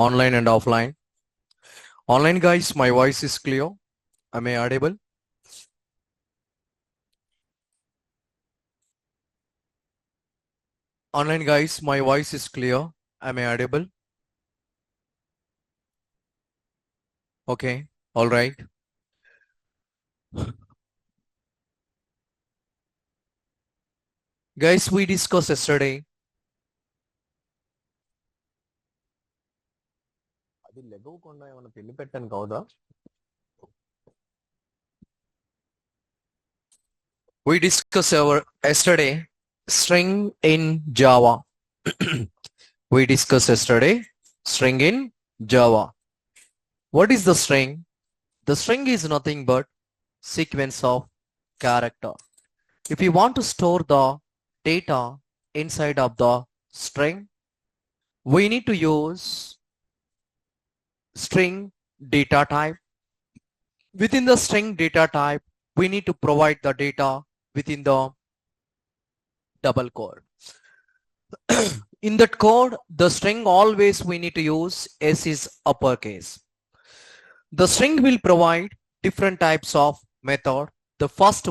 online and offline. Online guys, my voice is clear. Am I audible? Online guys, my voice is clear. Am I audible? Okay, all right. Guys, we discussed yesterday. అది లెగవకుండా ఏమైనా పెళ్లి పెట్టాను కాదా? We discussed yesterday string in Java. We discussed yesterday string in Java. What is the string? The string is nothing but sequence of character. If you want to store the data inside of the string, we need to use string data type. Within the string data type, we need to provide the data within the double quote. In that code, the string always we need to use S is uppercase. The string will provide different types of method. The first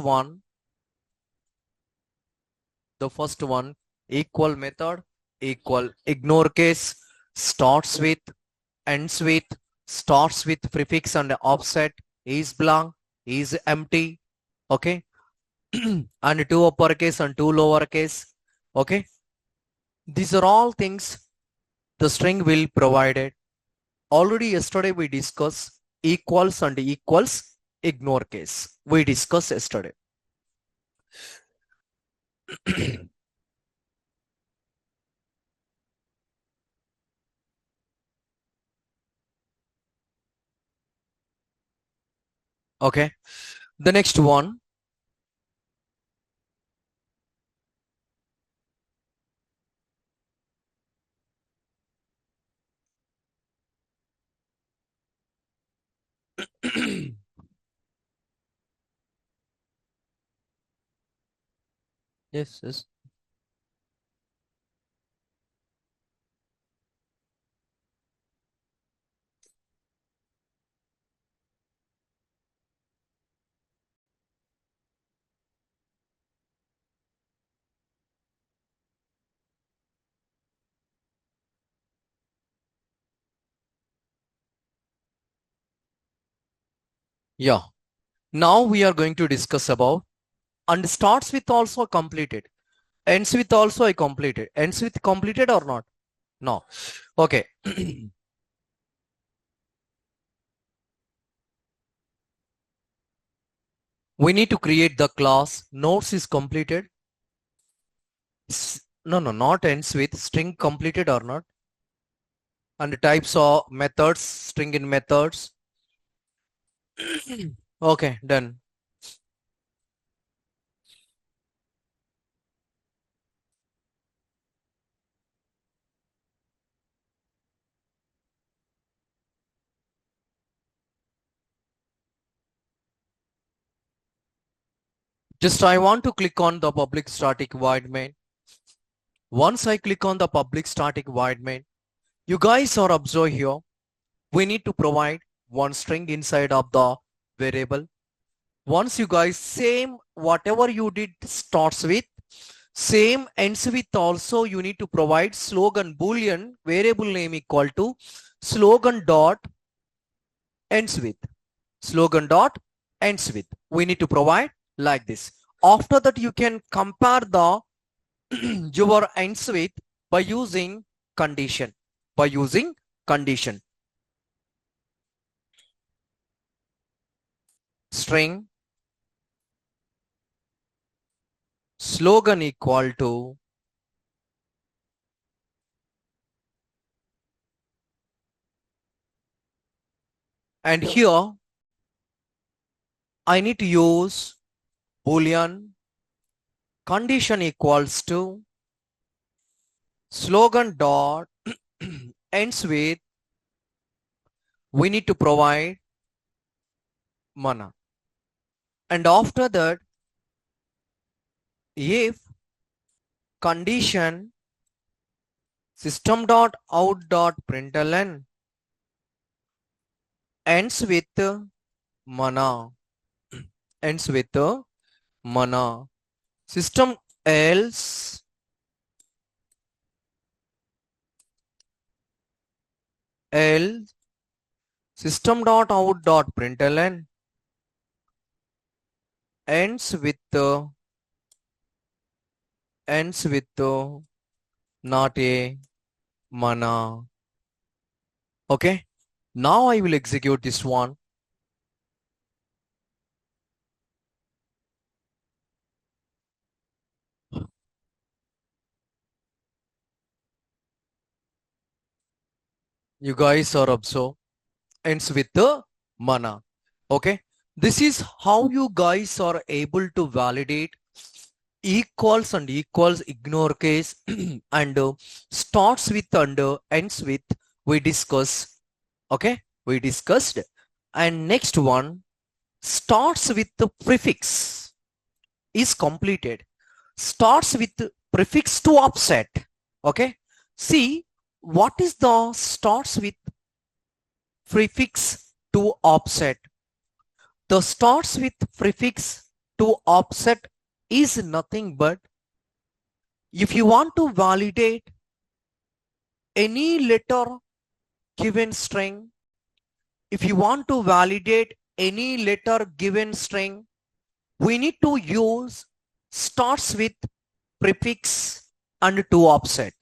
one equal method, equal ignore case, starts with, ends with, starts with prefix and offset, is blank, is empty, okay. And two uppercase and two lowercase, okay. These are all things the string will provide it. Already yesterday we discussed equals and equals ignore case. We discussed yesterday. Okay. The next one. Yes, yes. Yeah. Now we are going to discuss about and starts with also completed. Ends with also I completed. Ends with completed or not? No. Okay. We need to create the class nodes is completed. No, not ends with string completed or not. And types of methods, string in methods. Okay, done. Just I want to click on the public static void main. Once I click on the public static void main, you guys are observe here. We need to provide one string inside of the variable. Once you guys same whatever you did starts with, same ends with also you need to provide slogan boolean variable name equal to slogan dot ends with. Slogan dot ends with. We need to provide like this. After that, you can compare the your ends with by using condition. By using condition. String slogan equal to and here I need to use boolean condition equals to slogan dot ends with we need to provide mana, and after that if condition system dot out dot println ends with mana, ends with mana. System else system dot out dot println ends with not a mana. Okay, now I will execute this one. You guys are observe ends with the mana. Okay, this is how you guys are able to validate equals and equals ignore case and starts with and ends with we discuss. Okay, we discussed. And next one starts with the prefix is completed, starts with the prefix to offset. Okay, see what is the starts with prefix to offset. The starts with prefix to offset is nothing but if you want to validate any letter given string, if you want to validate any letter given string, we need to use starts with prefix and to offset.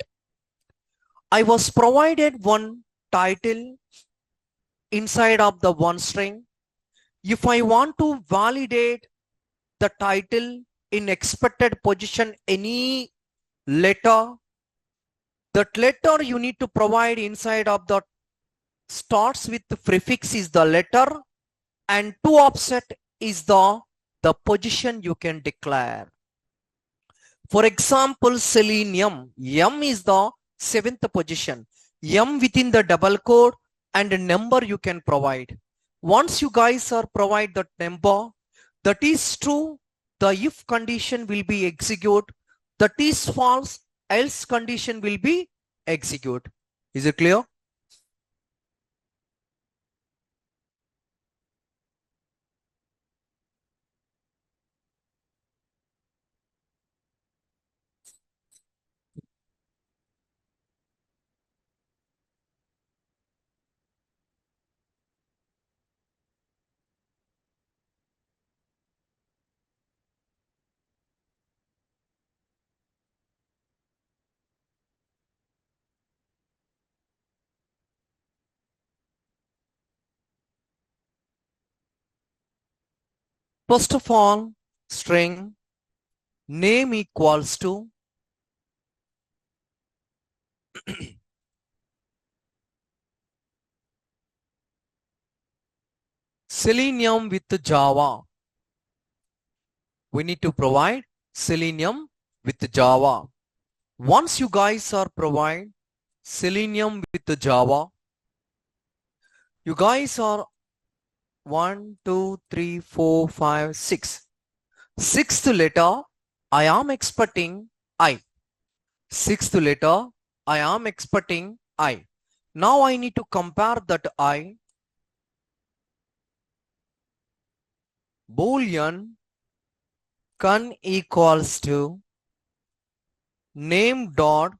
I was provided one title inside of the one string. If I want to validate the title in expected position any letter, that letter you need to provide inside of the starts with the prefix is the letter and to offset is the position you can declare. For example, selenium, M is the 7th position. M within the double quote and a number you can provide. Once you guys are provide that number, that is true, the if condition will be execute. That is false, else condition will be execute. Is it clear? First of all, string name equals to Selenium with Java. We need to provide Selenium with Java. Once you guys are provide Selenium with Java, you guys are 1, 2, 3, 4, 5, 6. Sixth letter, I am expecting I. Sixth letter, I am expecting I. Now I need to compare that I. Boolean con equals to name dot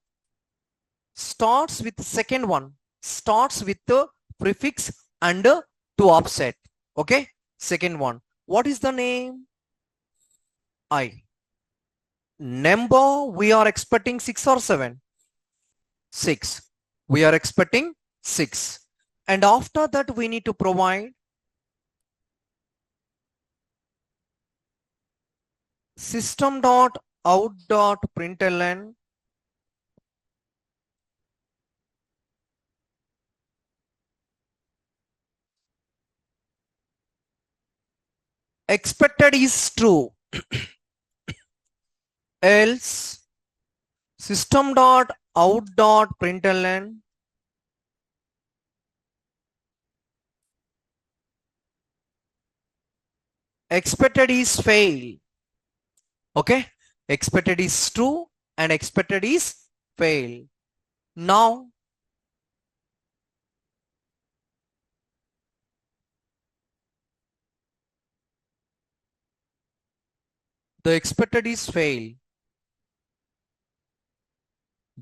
starts with second one, starts with the prefix and to offset. Okay, second one, what is the name? I. Number we are expecting 6 or 7? 6. We are expecting 6. And after that we need to provide system dot out dot println expected is true, else system dot out dot println expected is fail. Okay, expected is true and expected is fail. Now The expected is fail.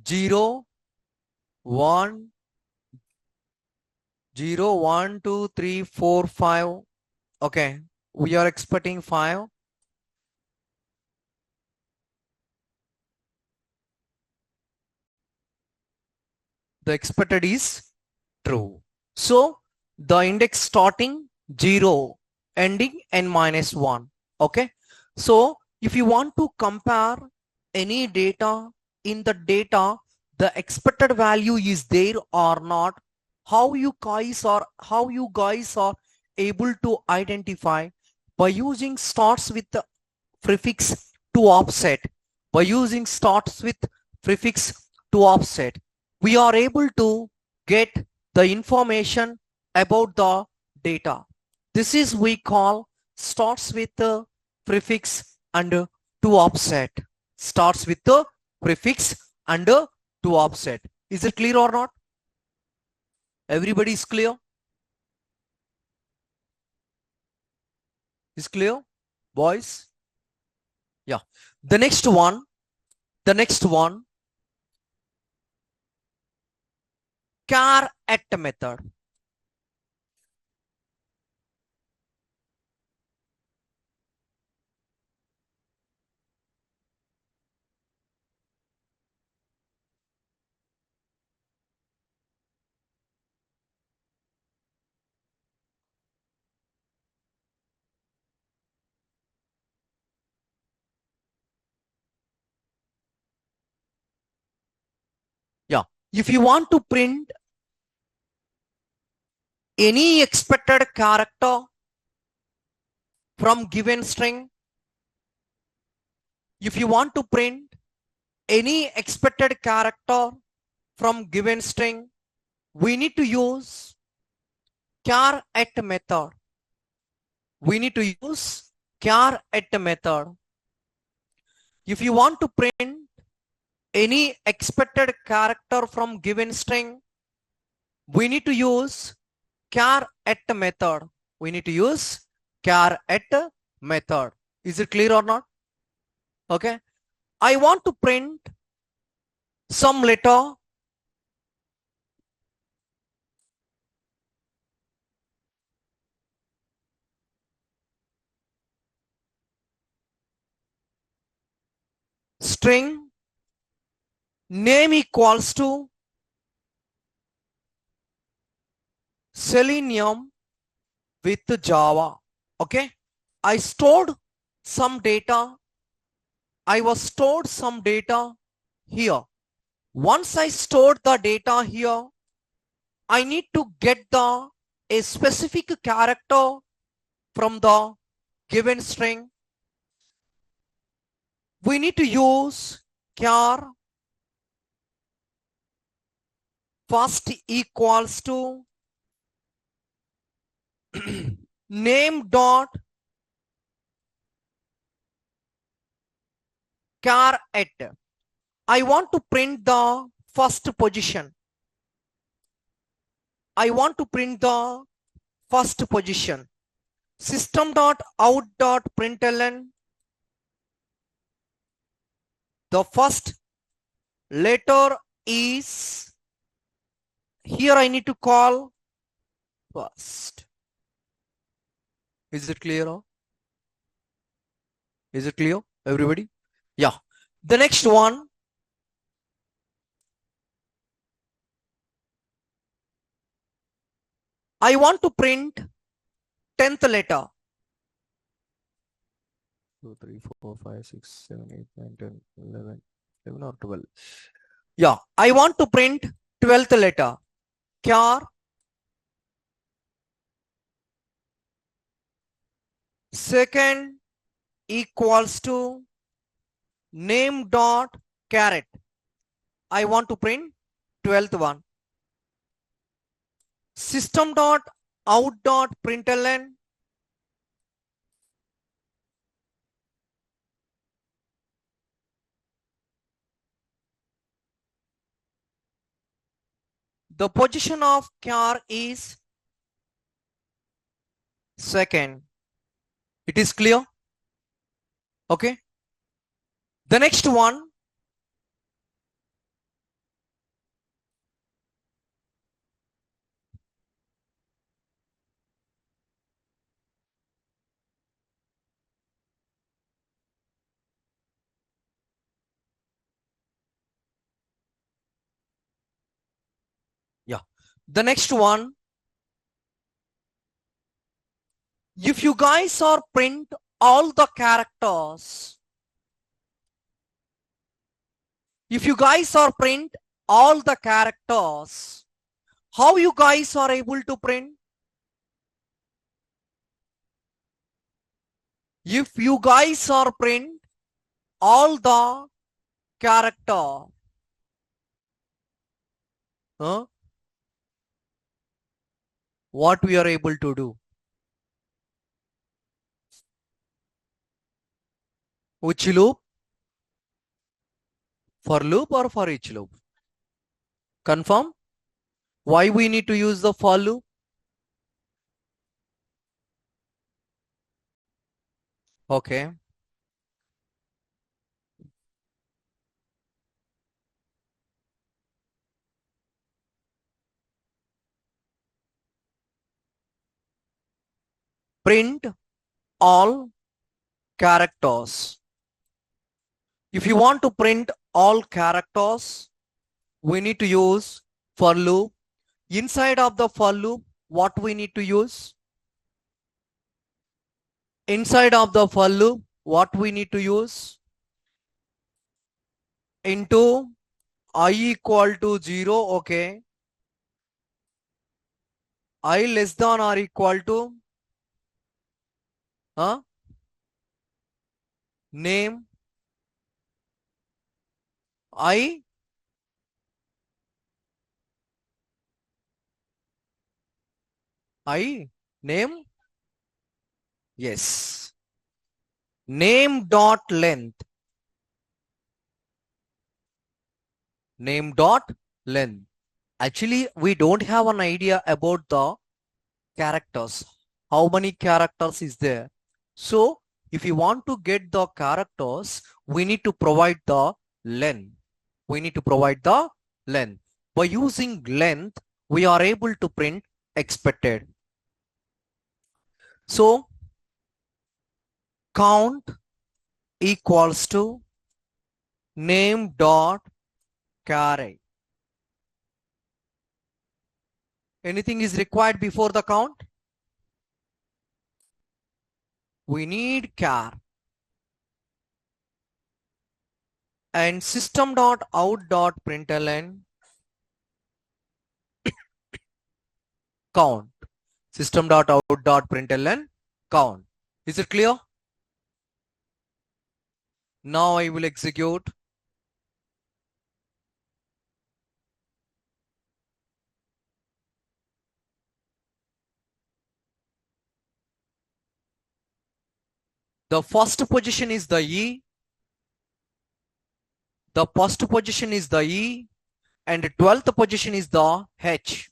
0, 1, 0, 1, 2, 3, 4, 5. Okay. We are expecting 5. The expected is true. So the index starting 0, ending n minus 1. Okay. So if you want to compare any data in the data, the expected value is there or not, how you guys are able to identify by using starts with the prefix to offset. By using starts with prefix to offset, we are able to get the information about the data. This is we call starts with the prefix and to offset. Starts with the prefix and to offset. Is it clear or not? Everybody is clear? Is clear, boys? Yeah. The next one, char at method. Yeah. If you want to print any expected character from given string, if you want to print any expected character from given string, we need to use char at method. We need to use char at method. If you want to print any expected character from given string, we need to use char at method. We need to use char at method. Is it clear or not? Okay. I want to print some letter string name equals to Selenium with Java. Okay. I stored some data. I was stored some data here. Once I stored the data here, I need to get a specific character from the given string. We need to use char first equals to name dot char at. I want to print the first position. I want to print the first position. System dot out dot println the first letter is, here I need to call first. Is it clear? Is it clear, everybody? Yeah. The next one, I want to print 10th letter. 2, 3, 4, 5, 6, 7, 8, 9, 10, 11, 11 or 12. Yeah, I want to print 12th letter. Char second equals to name dot caret. I want to print 12th one. System dot out dot println the position of char is second. It is clear? Okay. The next one, yeah. The next one, if you guys are print all the characters, if you guys are print all the characters, how you guys are able to print? If you guys are print all the character, what we are able to do? Which loop? For loop or for each loop? Confirm? Why we need to use the for loop? Okay. Print all characters. If you want to print all characters, we need to use for loop. Inside of the for loop, what we need to use? Inside of the for loop, what we need to use? Into I equal to 0, okay. I less than or equal to name I name, yes, name dot length, name dot length. Actually, we don't have an idea about the characters. How many characters is there? So if you want to get the characters, we need to provide the length. We need to provide the length. By using length, we are able to print expected. So count equals to name dot char. Anything is required before the count? We need char. And system dot out dot println count. System dot out dot println count. Is it clear? Now I will execute. The first position is the E. The first position is the E. And the 12th position is the H.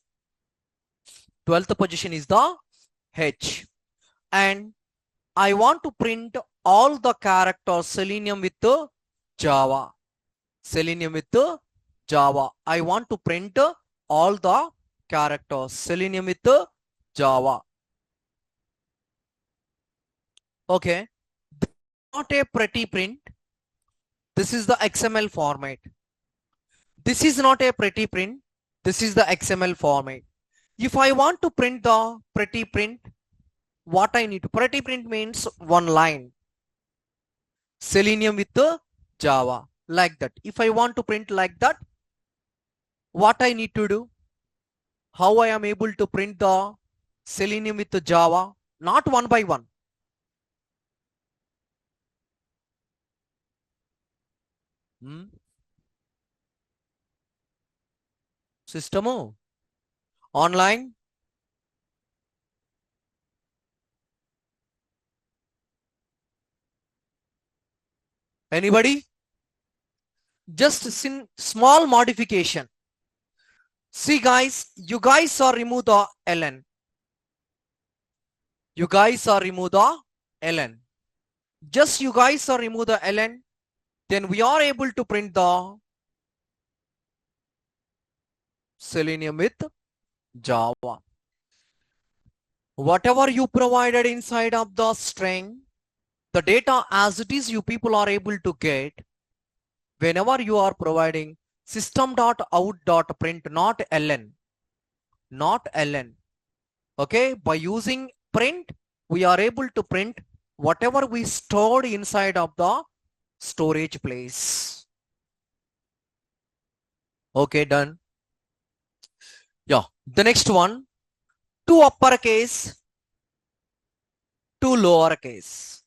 12th position is the H. And I want to print all the characters Selenium with Java. Selenium with Java. I want to print all the characters Selenium with Java. Okay. Not a pretty print. This is the XML format. This is not a pretty print. This is the XML format. If I want to print the pretty print, what I need to pretty print means one line. Selenium with Java, like that. If I want to print like that, what I need to do? How I am able to print the Selenium with the Java? Not one by one. System online. Anybody? Just small modification. See guys, you guys are remove the ln. You guys are remove the ln. Just you guys are remove the ln. then we are able to print the Selenium with Java. Whatever you provided inside of the string, the data as it is you people are able to get whenever you are providing system.out.print, not ln, not ln. Okay, by using print, we are able to print whatever we stored inside of the storage place. Okay, done. Yeah, the next one, two uppercase, two lowercase.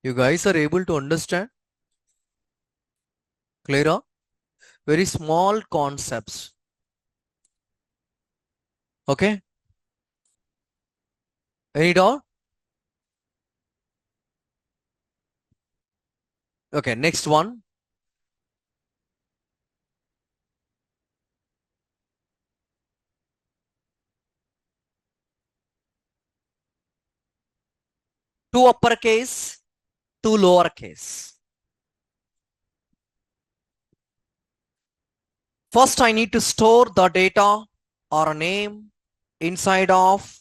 You guys are able to understand? Clear? Very small concepts. Okay, any doubt? Okay, next one, two uppercase, two lowercase. First, I need to store the data or a name inside of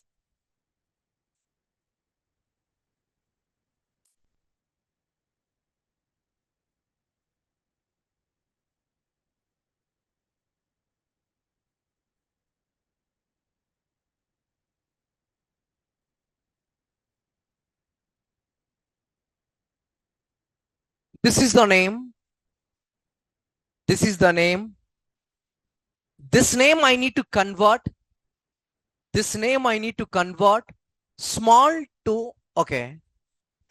this is the name. This is the name. This name I need to convert. This name I need to convert small to, okay.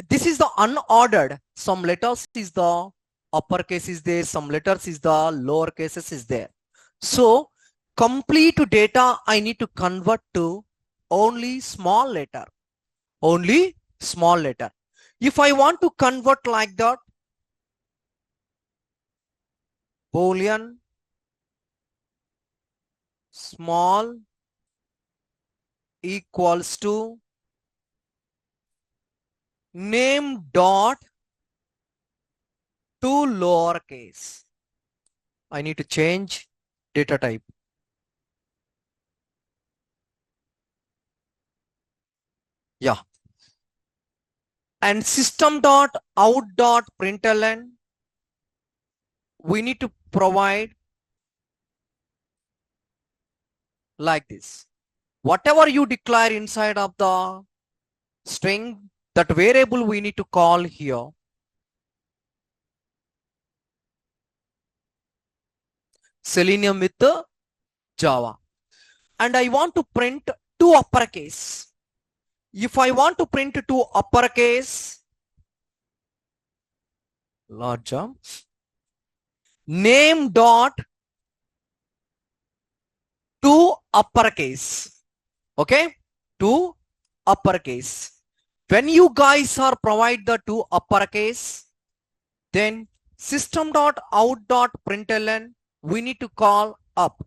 This is the unordered. Some letters is the uppercase is there. Some letters is the lower cases is there. So complete data I need to convert to only small letter. Only small letter. If I want to convert like that, Boolean small equals to name dot to lowercase. I need to change data type. Yeah. And system dot out dot println, we need to provide like this. Whatever you declare inside of the string, that variable we need to call here. Selenium with the Java. And I want to print two uppercase. If I want to print two uppercase, large name dot to uppercase. Okay, to uppercase. When you guys are provide the two uppercase, then system dot out dot println, we need to call up.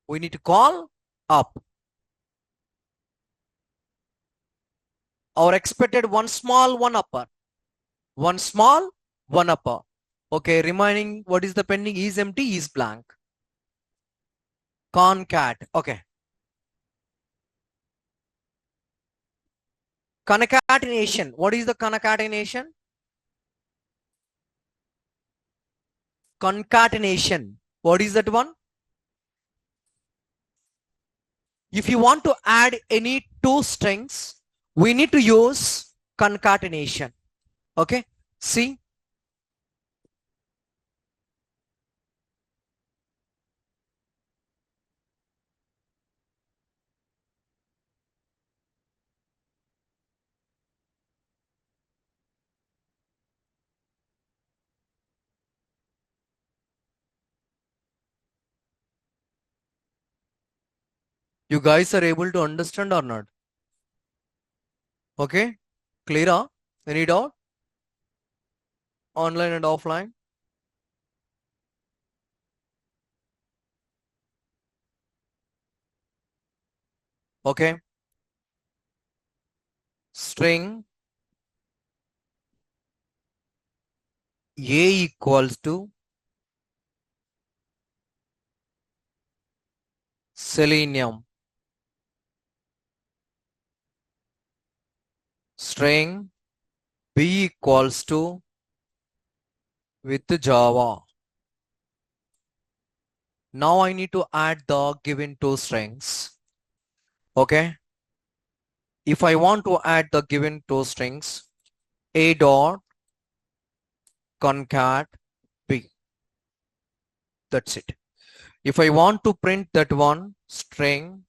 We need to call up. Our expected one small, one upper. One small, one upper. Okay, remaining what is the pending is empty, is blank. Concat. Okay. Concatenation. What is the concatenation? Concatenation. What is that one? If you want to add any two strings, we need to use concatenation. Okay. See. You guys are able to understand or not? Okay. Clear? Any doubt? Online and offline? Okay. string A equals to Selenium. String B equals to with Java. Now I need to add the given two strings. Okay. If I want to add the given two strings, A dot concat B. That's it. If I want to print that one, string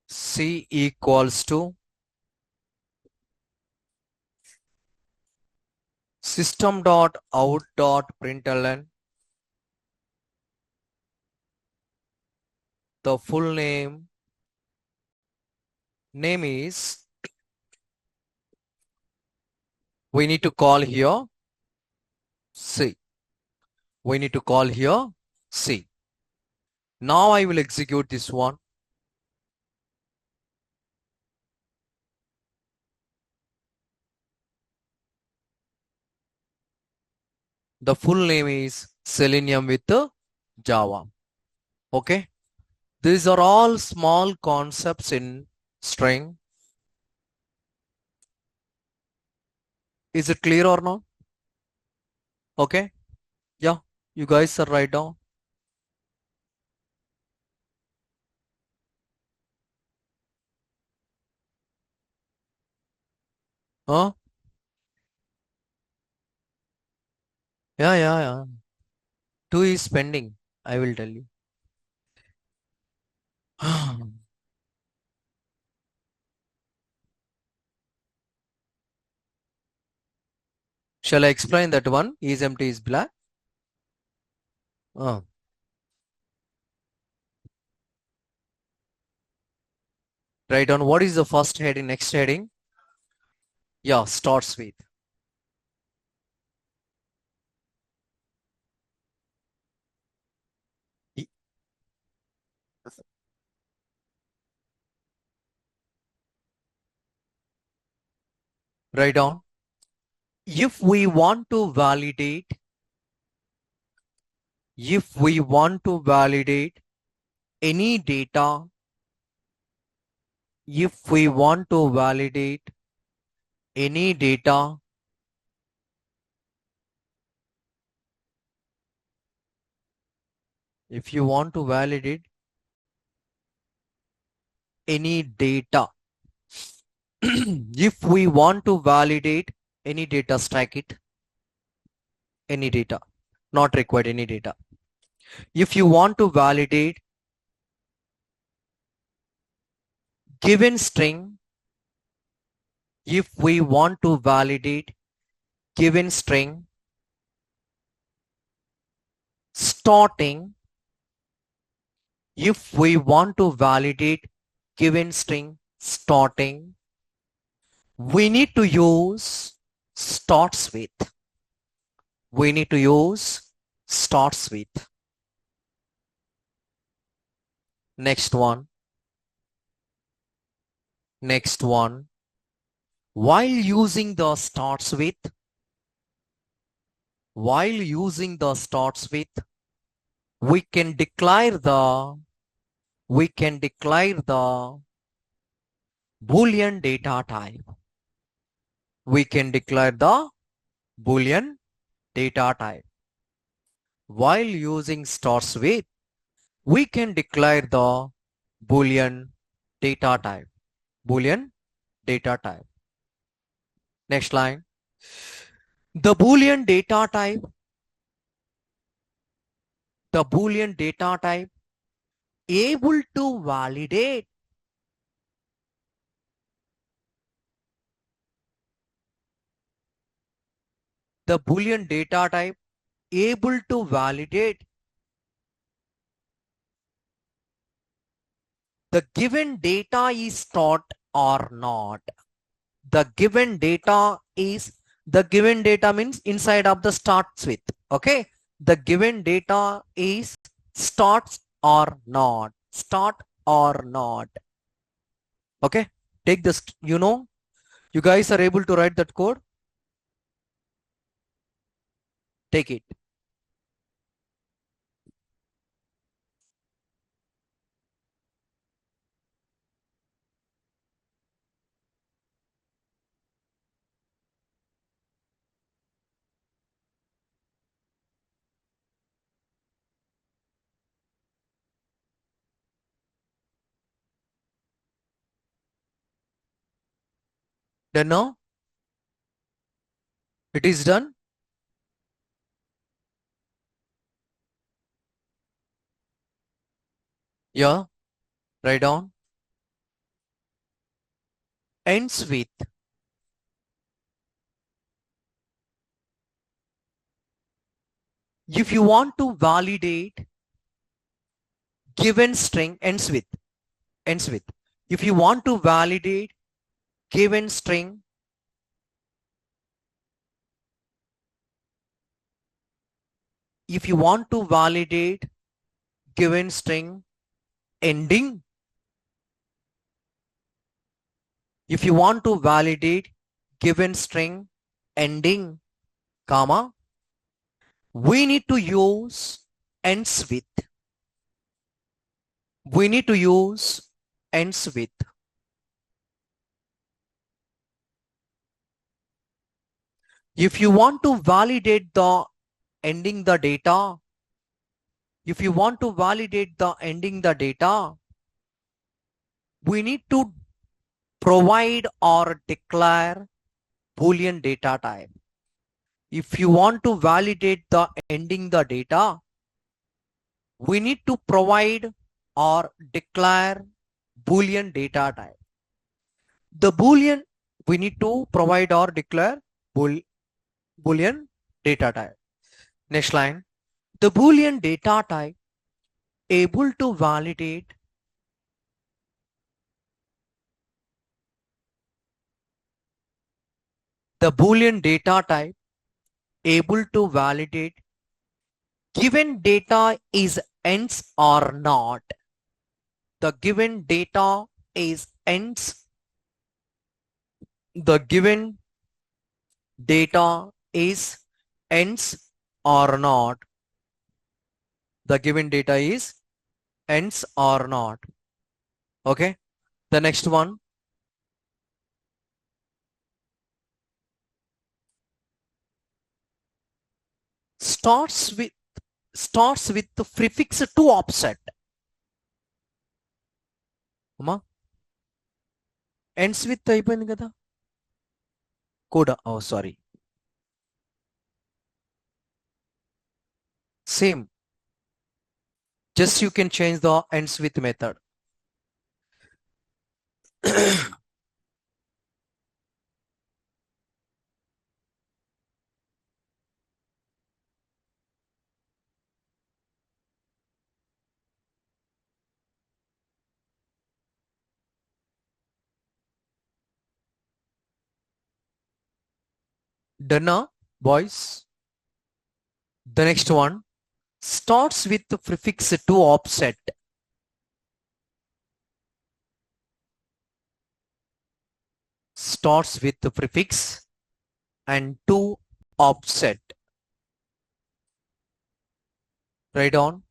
C equals to system dot out dot println. The full name is, we need to call here C. We need to call here C. Now I will execute this one. The full name is Selenium with Java. Okay. These are all small concepts in string. Is it clear or not? Okay. Yeah. You guys are right down. Huh? Yeah. 2 is pending. I will tell you. Shall I explain that one? Is empty is black. Write down what is the first heading, next heading. Yeah, starts with. Write down. If we want to validate any data, if we want to validate any data, if you want to validate any data, if we want to validate any data, stack it, any data, not required any data. If you want to validate given string, if we want to validate given string starting, if we want to validate given string starting, we need to use starts with. We need to use starts with. Next one. While using the starts with, we can declare the Boolean data type. We can declare the Boolean data type. While using starts with, we can declare the Boolean data type. Boolean data type. Next line. The Boolean data type able to validate the Boolean data type able to validate the given data is stored or not. The given data means inside of the starts with. Okay. The given data is starts or not. Start or not. Okay. Take this, you guys are able to write that code. Take it. Then now it is done. Yeah, write down. Ends with. If you want to validate given string, ends with. Ends with. If you want to validate given string, if you want to validate given string ending, if you want to validate given string ending, comma, we need to use ends with. We need to use ends with. If you want to validate the ending the data, if you want to validate the ending the data, we need to provide or declare Boolean data type. If you want to validate the ending the data, we need to provide or declare Boolean data type. The Boolean, we need to provide or declare Boolean data type. Next line, the Boolean data type able to validate the Boolean data type able to validate given data is ends or not. The given data is ends. The given data is ends or not. The given data is ends or not. Okay. The next one. Starts with the prefix to offset. Ends with అయిపోయింది కదా కూడా. Oh, sorry. Same. Just you can change the ends with method. Done, boys. The next one starts with the prefix to offset. Starts with the prefix and to offset. Write on.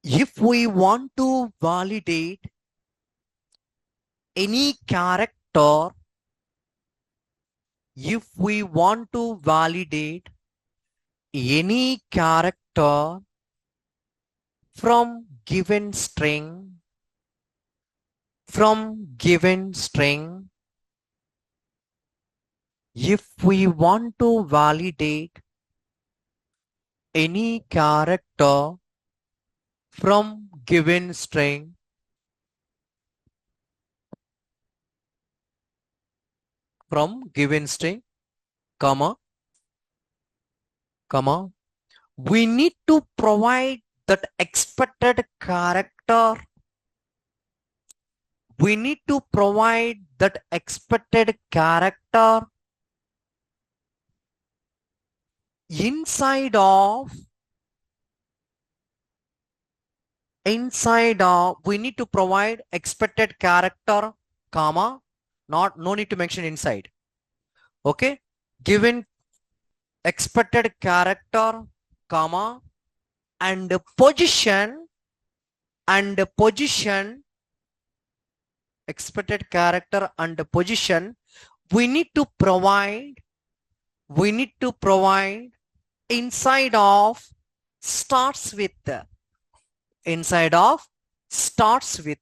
If we want to validate any character, if we want to validate any character from given string, if we want to validate any character from given string, comma, we need to provide that expected character. We need to provide that expected character inside of inside of, we need to provide expected character, comma, no need to mention inside. Okay, given expected character, comma, and position, and position, expected character and position, we need to provide, we need to provide inside of starts with, inside of starts with.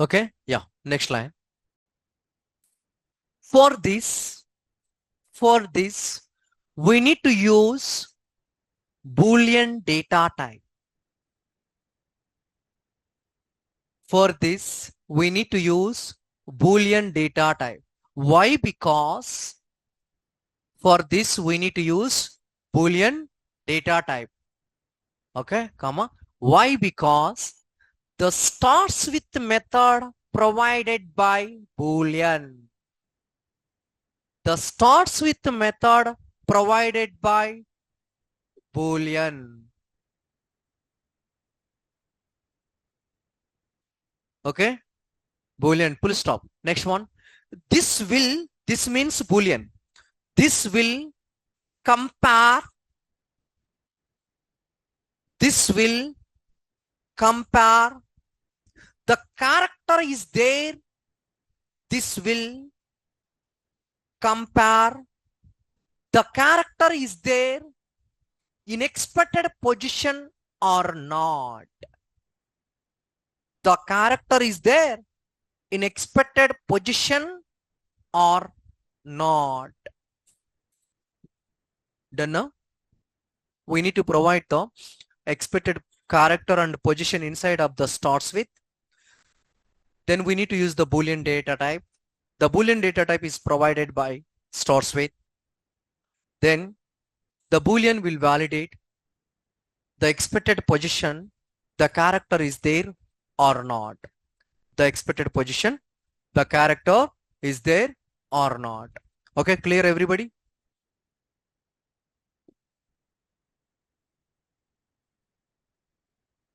Okay, yeah, next line. For this, for this, we need to use Boolean data type. For this, we need to use Boolean data type. Why? Because for this, we need to use Boolean data type. Okay, comma. Why? Because the starts with method provided by Boolean. The starts with method provided by Boolean. Okay, Boolean, full stop. Next one. This will, this means Boolean. This will compare, this will compare, the character is there, this will compare, the character is there in expected position or not. The character is there in expected position or not. Done now? We need to provide the expected character and position inside of the starts with. Then we need to use the Boolean data type. The Boolean data type is provided by starts with. Then the Boolean will validate the expected position, the character is there or not. The expected position, the character is there or not. Okay, clear everybody?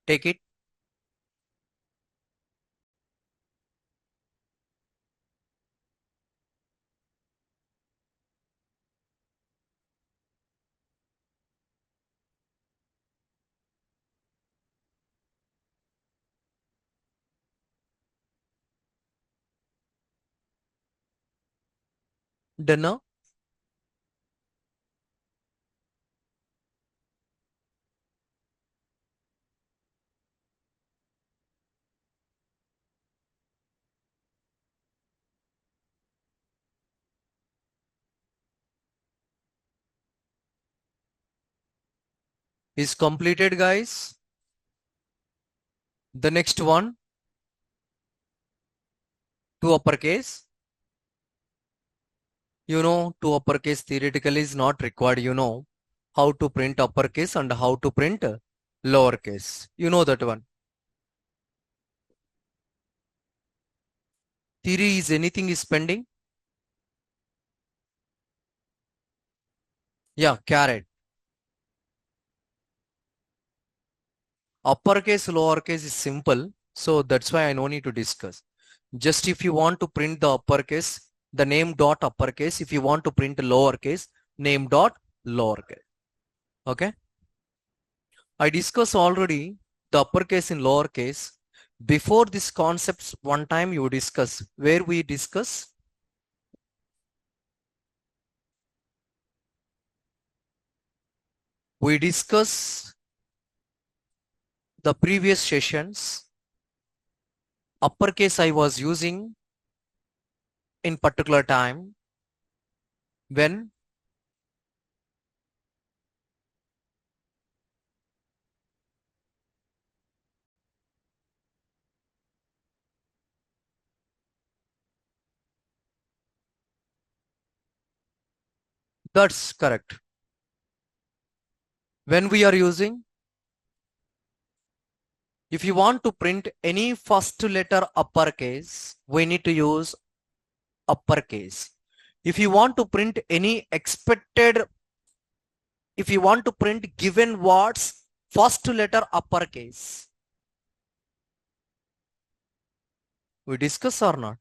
Take it. Done now? Is completed, guys. The next one, to uppercase. You know, to uppercase theoretically is not required. You know how to print uppercase and how to print lowercase. You know that one. Theory is anything is pending. Yeah, caret. Uppercase, lowercase is simple. So that's why I no need to discuss. Just if you want to print the uppercase, the name dot uppercase. If you want to print lowercase, name dot lowercase. Okay. I discussed already the uppercase in lowercase. Before this concepts, one time you discuss. Where we discuss? We discuss the previous sessions. Uppercase I was using in particular time when that's correct. When we are using If you want to print any first letter uppercase, we need to use uppercase. If you want to print any expected, if you want to print given words, first letter uppercase. We discuss or not?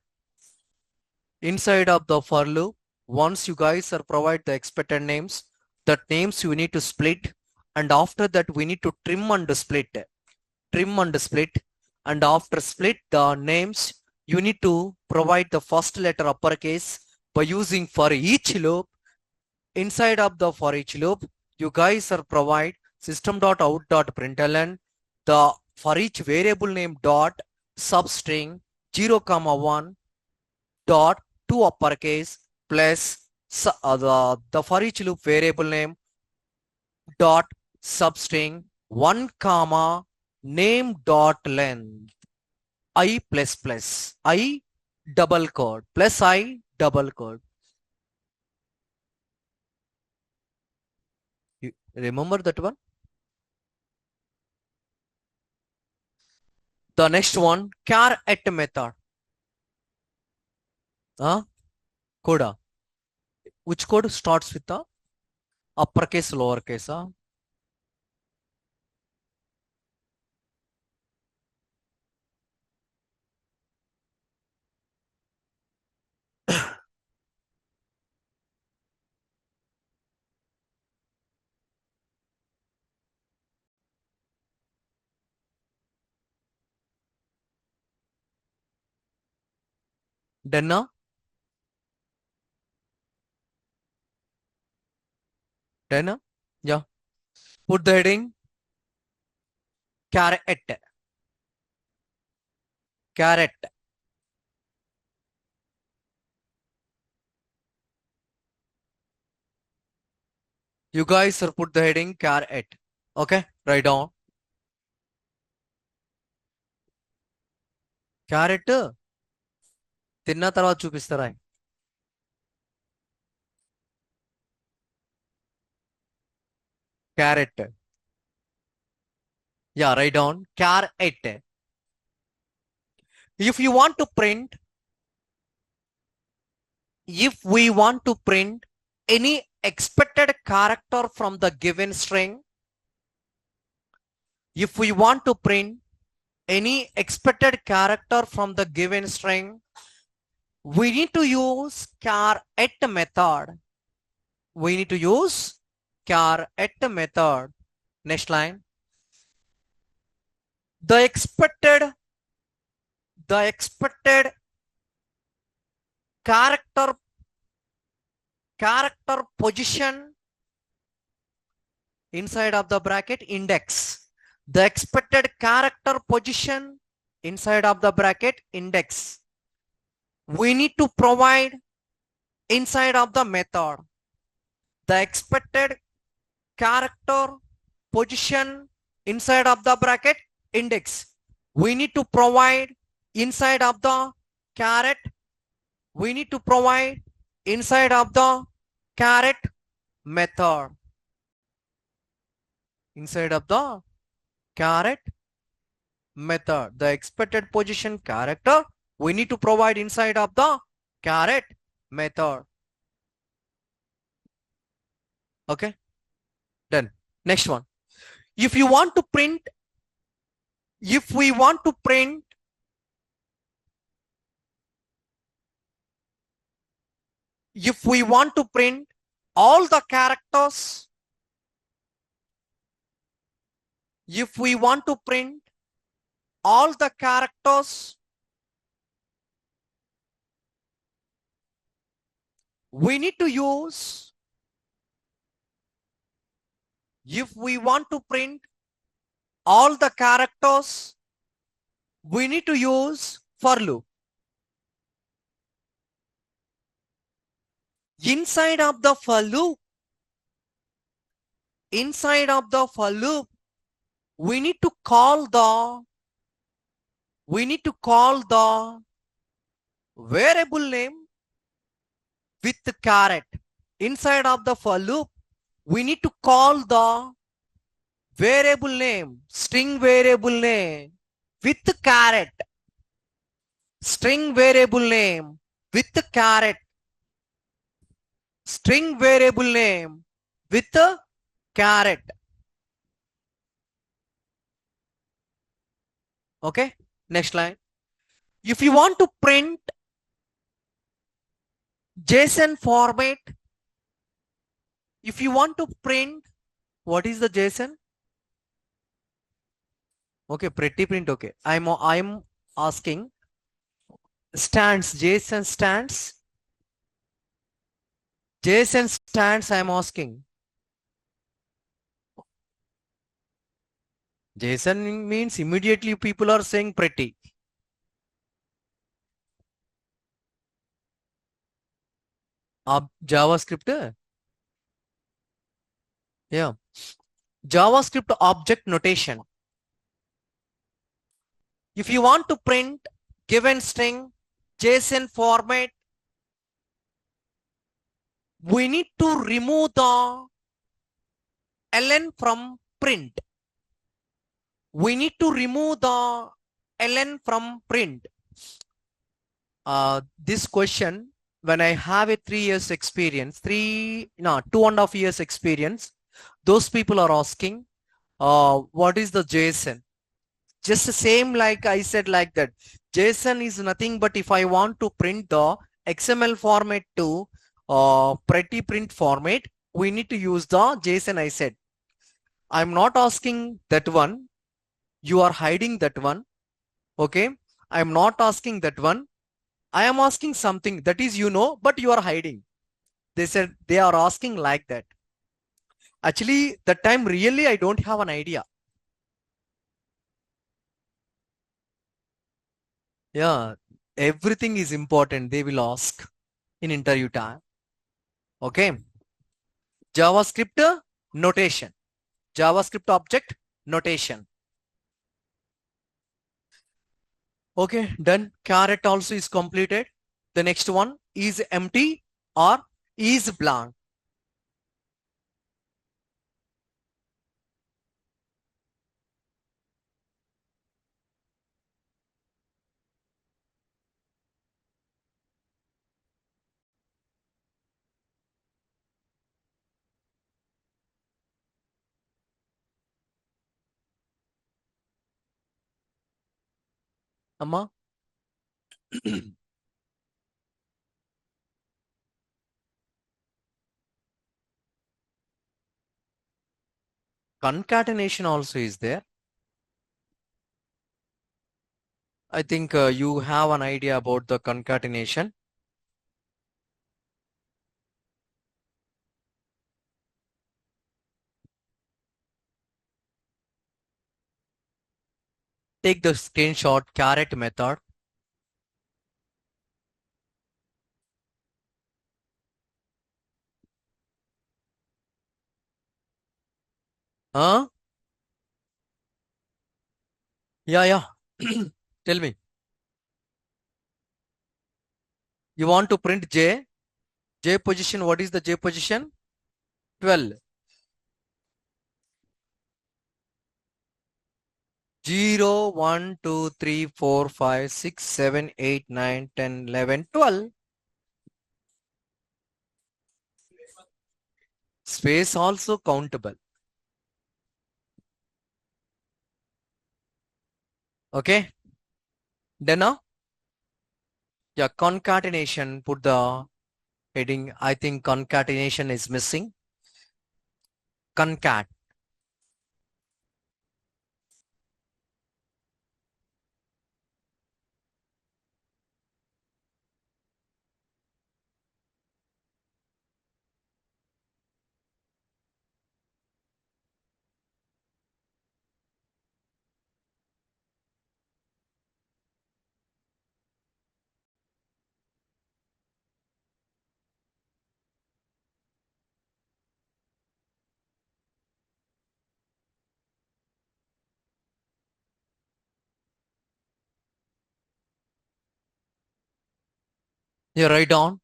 Inside of the for loop, once you guys are provide the expected names, that names you need to split, and after that we need to trim and split. Trim and split, and after split the names, you need to provide the first letter uppercase by using for each loop. Inside of the for each loop, you guys are provide system.out.println the for each variable name dot substring 0, 1 dot to uppercase plus the for each loop variable name dot substring 1, name dot length I plus plus I double quote plus I double quote. You remember that one? The next one, char at method. Coda. Which code starts with the uppercase, lowercase? Done? Done? Yeah. Put the heading carrot. Carrot. You guys are put the heading carrot. Okay, write down. Carrot. తిన్న తర్వాత చూపిస్తారా? Carrot. Yeah, write down carrot. If you want to print, if we want to print any expected character from the given string, if we want to print any expected character from the given string, we need to use char at method. We need to use char at method. Next line. The expected character position inside of the bracket index. The expected character position inside of the bracket index. We need to provide inside of the method. The expected character position inside of the bracket index. We need to provide inside of the caret. We need to provide inside of the caret method. Inside of the caret method, the expected position character we need to provide inside of the caret method. Okay, done. Next one. If you want to print, if we want to print all the characters, if we want to print all the characters, we need to use, if we want to print all the characters, we need to use for loop. Inside of the for loop, we need to call the variable name with the caret. Inside of the for loop, we need to call the variable name, string variable name with caret. String variable name with caret. String variable name with caret. Okay, next line. If you want to print JSON format, if you want to print, what is the JSON? Okay, pretty print. Okay, I'm asking stands, JSON stands, JSON stands. I'm asking. JSON means immediately people are saying pretty. JavaScript. Yeah. JavaScript object notation. If you want to print given string JSON format, we need to remove the ln from print. We need to remove the ln from print. This question, when I have a 3 years experience, 2.5 years experience, those people are asking, what is the JSON? Just the same like I said like that. JSON is nothing but if I want to print the XML format to pretty print format, we need to use the JSON I said. I'm not asking that one. You are hiding that one. Okay. I'm not asking that one. I am asking something that is, but you are hiding. They said they are asking like that. Actually, that time really I don't have an idea. Yeah, everything is important. They will ask in interview time. Okay. JavaScript notation. JavaScript object notation. Okay, done. Caret also is completed. The next one is empty or is blank. Amma? Concatenation also is there. I think you have an idea about the concatenation. Take the screenshot caret method. Huh? Yeah, yeah. Tell me. You want to print J? J position, what is the J position? 12. 0, 1, 2, 3, 4, 5, 6, 7, 8, 9, 10, 11, 12. Space also countable. Okay. Then now, yeah, concatenation, put the heading. I think concatenation is missing. Concat. You write down.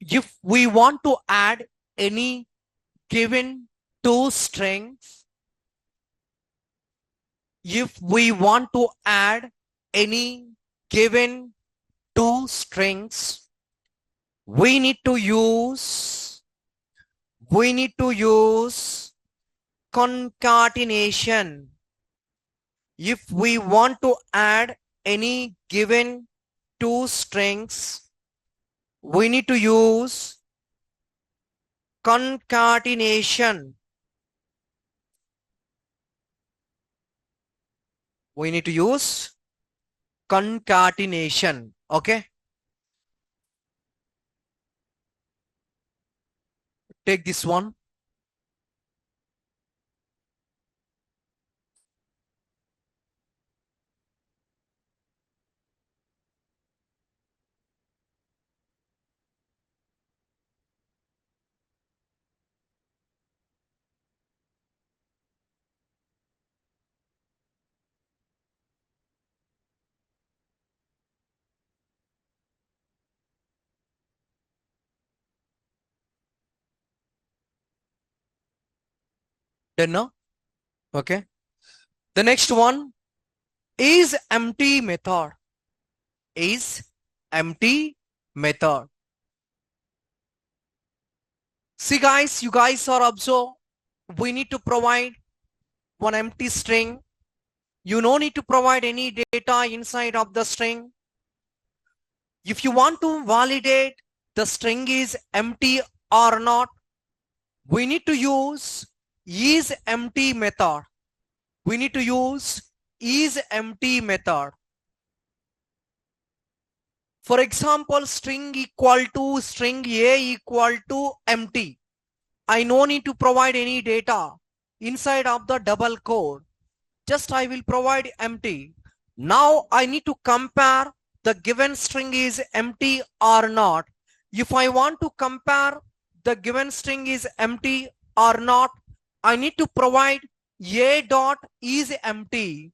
If we want to add any given two strings, If we want to add any given two strings, we need to use concatenation. If we want to add any given two strings, we need to use concatenation. We need to use concatenation. Okay, take this one. Then now, okay. The next one is empty method. Is empty method. See guys, you guys are observe. We need to provide one empty string. You no need to provide any data inside of the string. If you want to validate the string is empty or not, we need to use is empty method. We need to use is empty method. For example, string equal to string A equal to empty. I no need to provide any data inside of the double code. Just I will provide empty. Now I need to compare the given string is empty or not. If I want to compare the given string is empty or not, I need to provide a dot is empty.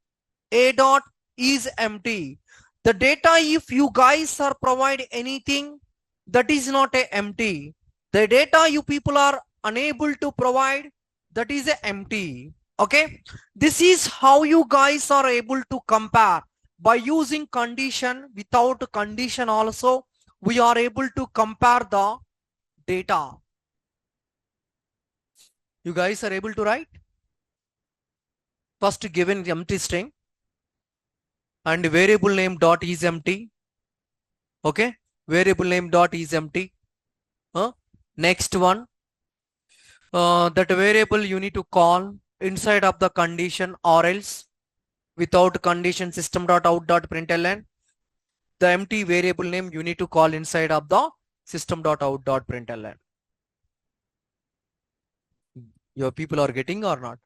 A dot is empty. The data, if you guys are provide anything that is not a empty, the data you people are unable to provide, that is a empty. Okay, this is how you guys are able to compare by using condition. Without condition also we are able to compare the data. You guys are able to write first given empty string and variable name dot is empty. Okay, variable name dot is empty. Next one, that variable you need to call inside of the condition, or else without condition system dot out dot println, the empty variable name you need to call inside of the system dot out dot println. Your people are getting or not?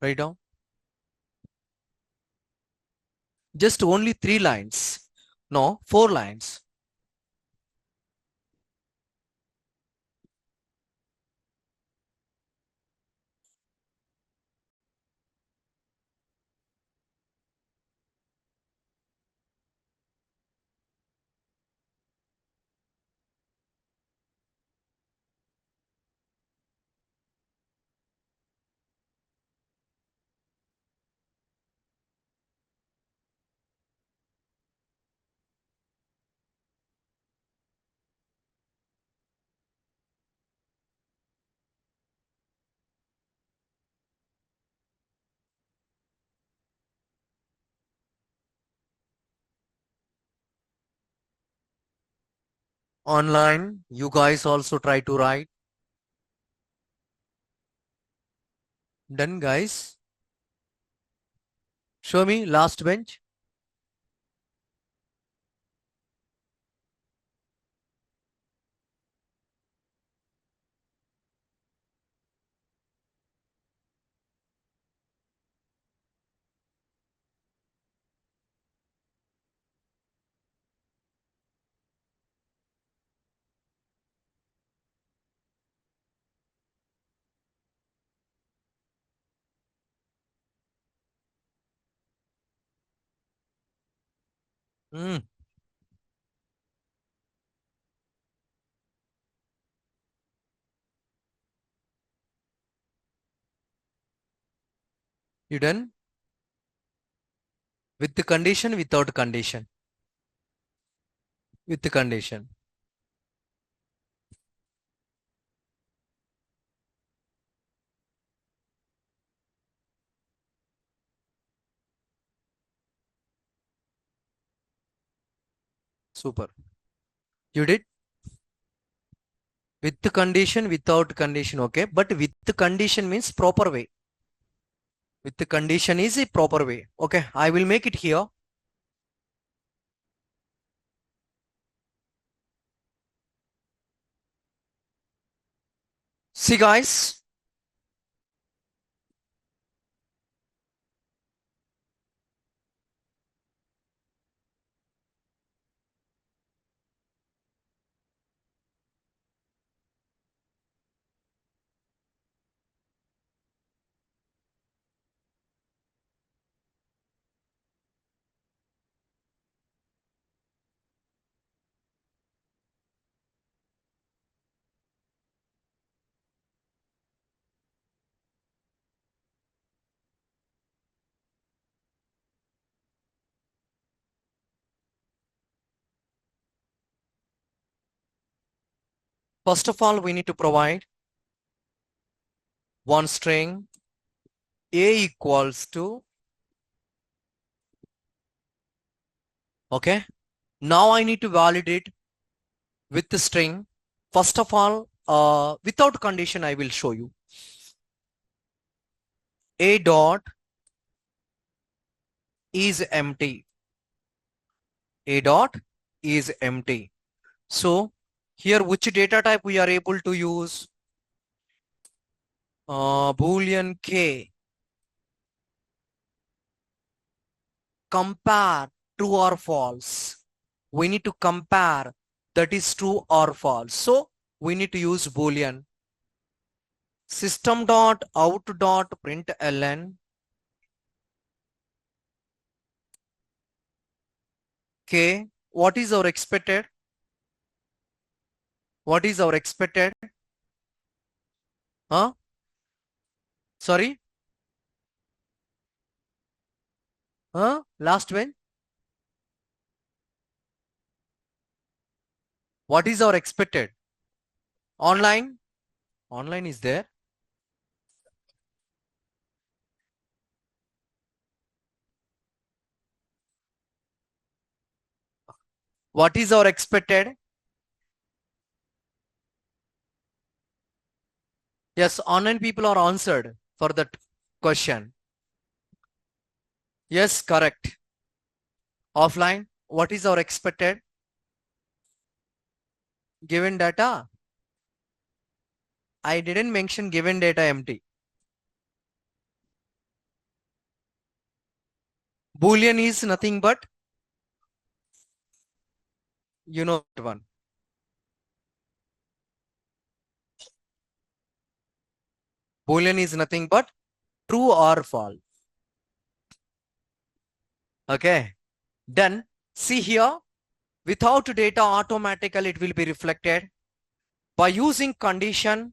Write down. Just only 3 lines. No, 4 lines. Online, you guys also try to write. Done guys? Show me last bench. Hmm. You done? With the condition, without condition? With the condition. Super. You did? With the condition, without condition, okay? But with the condition means proper way. With the condition is a proper way. Okay, I will make it here. See guys, first of all, we need to provide one string a equals to, okay? Now I need to validate with the string. First of all, without condition, I will show you. A dot is empty. A dot is empty. So here, which data type we are able to use? Boolean K. Compare true or false. We need to compare that is true or false. So we need to use Boolean. System dot out dot println K. What is our expected? What is our expected? Huh? Sorry? Huh? Last one? What is our expected? Online? Online is there. What is our expected? Yes, online people are answered for that question. Yes, correct. Offline, what is our expected? Given data? I didn't mention given data empty. Boolean is nothing but, you know that one. Boolean is nothing but true or false. Okay, done. See here, without data automatically it will be reflected. By using condition,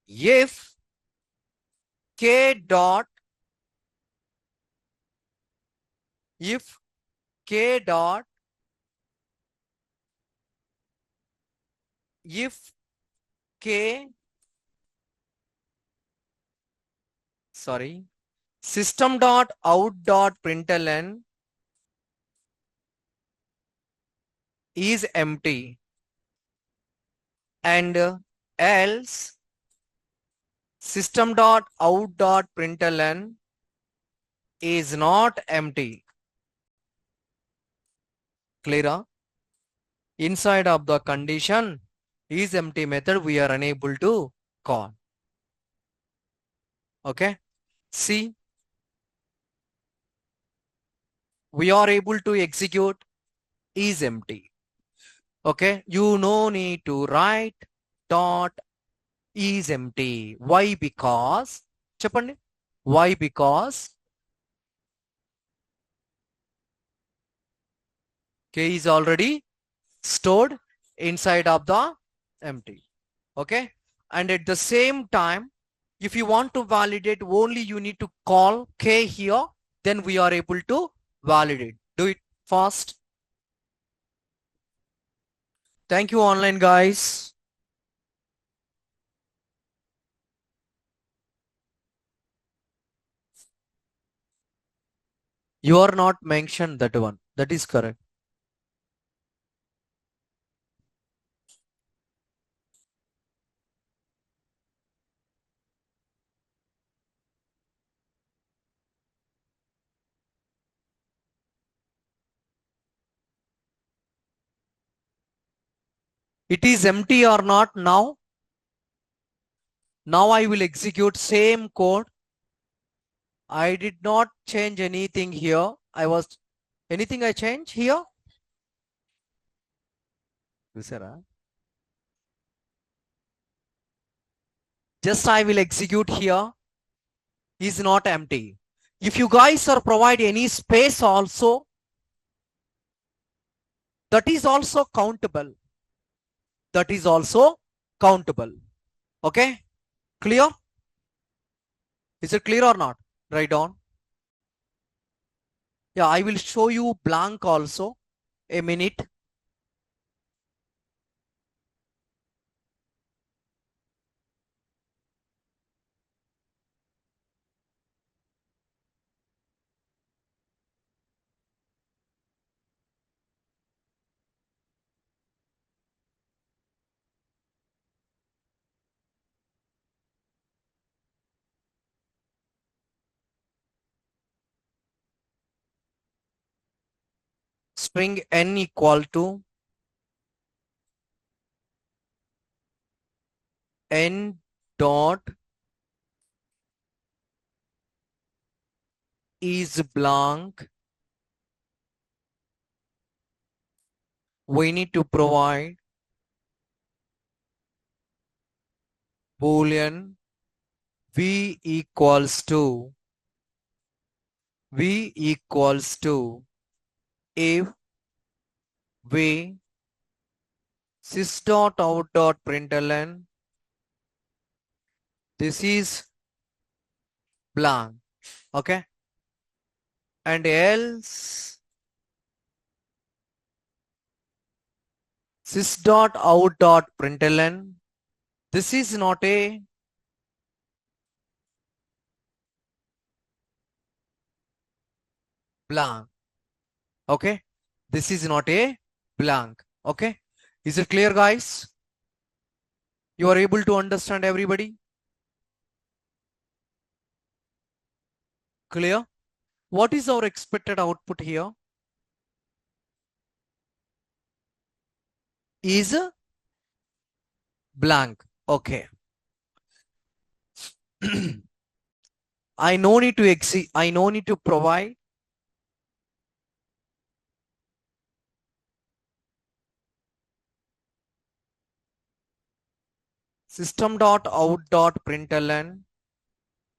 if k dot, if k dot, if k, sorry, system dot out dot println is empty, and else system dot out dot println is not empty. Clear? Inside of the condition is empty method we are unable to call. Okay, see, we are able to execute is empty. Okay, you no need to write dot is empty. Why? Because చెప్పండి. Why? Because k is already stored inside of the empty. Okay, And at the same time, if you want to validate, only you need to call k here, then we are able to validate. Do it fast. Thank you, online guys. You are not mentioned that one. That is correct. It is empty or not now? Now I will execute same code. I did not change anything here. Anything I change here? Just I will execute here. Is not empty. If you guys are provide any space also, that is also countable. That is also countable. Okay? Clear? Is it clear or not? Write down. Yeah, I will show you blank also. A minute. String n equal to n dot is blank. We need to provide boolean v equals to if v sys dot out dot println this is blank. Okay, and else sys dot out dot println this is not a blank. Okay, this is not a blank. Okay, is it clear, guys? You are able to understand, everybody? Clear? What is our expected output here? Is blank. Okay. I no need to provide system dot out dot println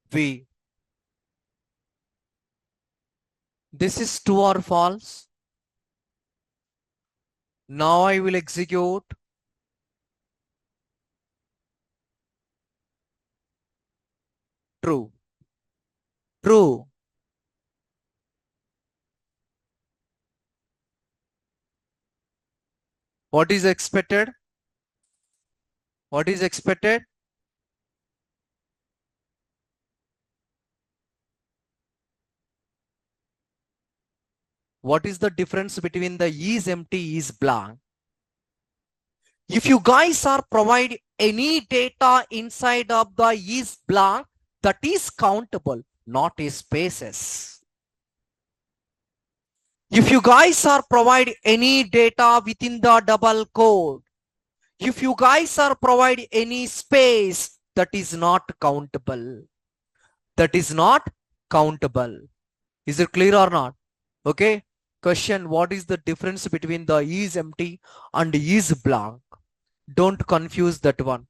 v. This is true or false. Now I will execute true. True. What is expected? What is expected? What is the difference between the is empty, is blank? If you guys are provide any data inside of the is blank, that is countable, not a spaces. If you guys are provide any data within the double quote, if you guys are provide any space, that is not countable. That is not countable. Is it clear or not? Okay. Question: what is the difference between the is empty and is blank? Don't confuse that one.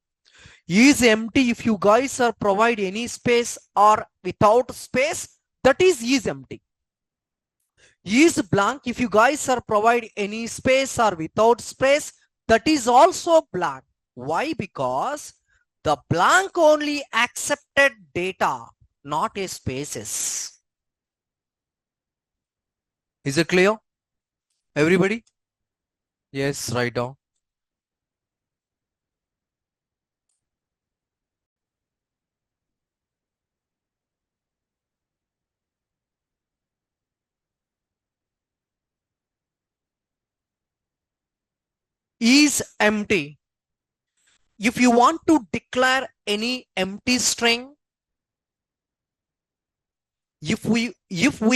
Is empty if you guys are provide any space or without space, that is empty. Is blank if you guys are provide any space or without space, that is also blank. Why? Because The blank only accepted data, not a spaces. Is it clear? Everybody? Yes, write down. Is empty. If you want to declare any empty string, if we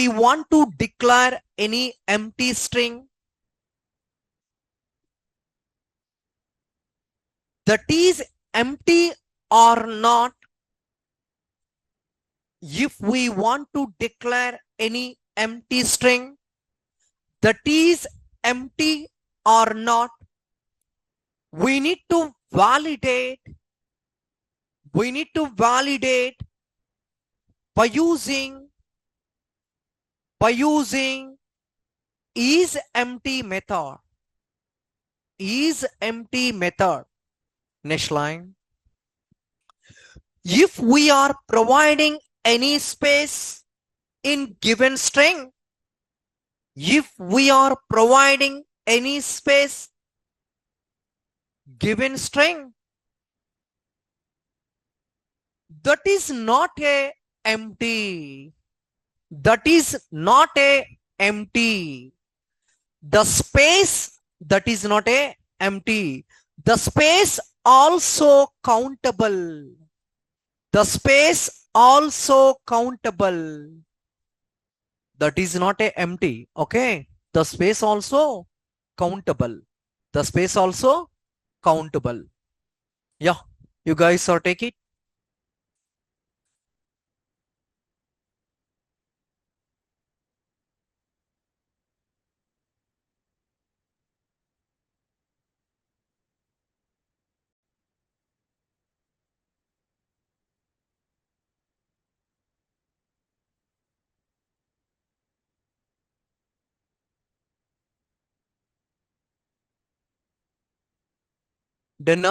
want to declare any empty string that is empty or not, if we want to declare any empty string that is empty or not, we need to validate by using is empty method. Next line. If we are providing any space in given string, if we are providing any space given string, that is not a empty. That is not a empty. The space that is not a empty. The space also countable. The space also countable. That is not a empty. Okay. The space also countable. The space also countable. Yeah. You guys are take it. Then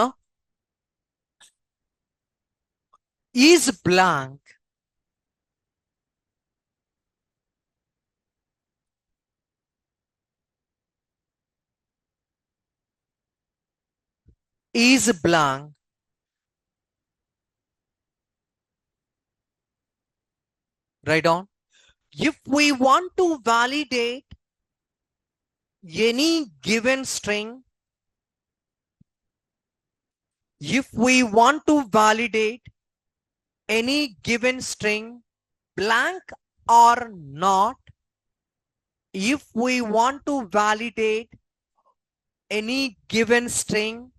is blank. Is blank. Write down. If we want to validate any given string, if we want to validate any given string, blank or not, if we want to validate any given string,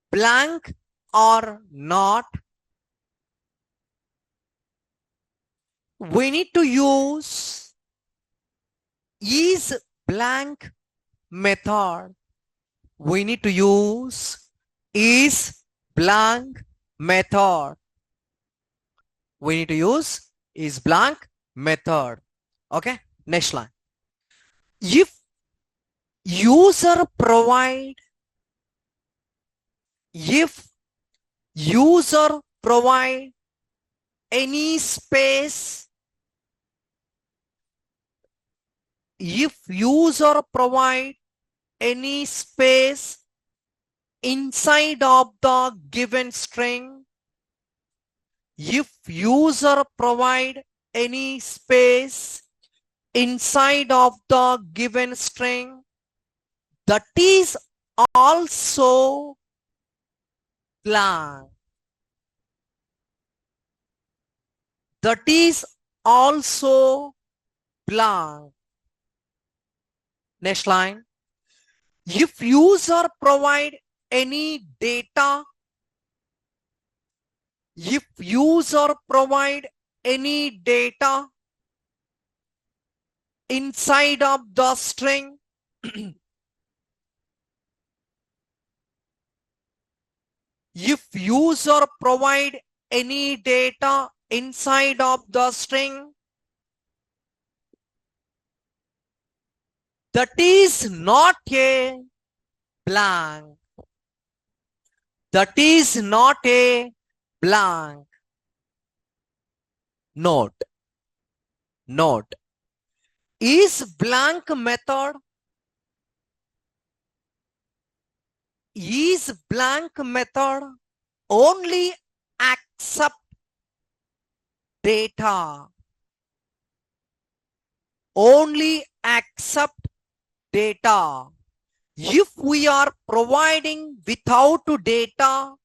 blank or not, we need to use is blank method. We need to use is blank method. We need to use is blank method. Okay, next line. If user provide any space, if user provide any space inside of the given string, if user provide any space inside of the given string, that is also blank. That is also blank. Next line. If user provide any data, if user provide any data inside of the string, if user provide any data inside of the string, that is not a blank. That is not a blank. Note. Note. Is blank method only accept data. Only accept data. If we are providing without data,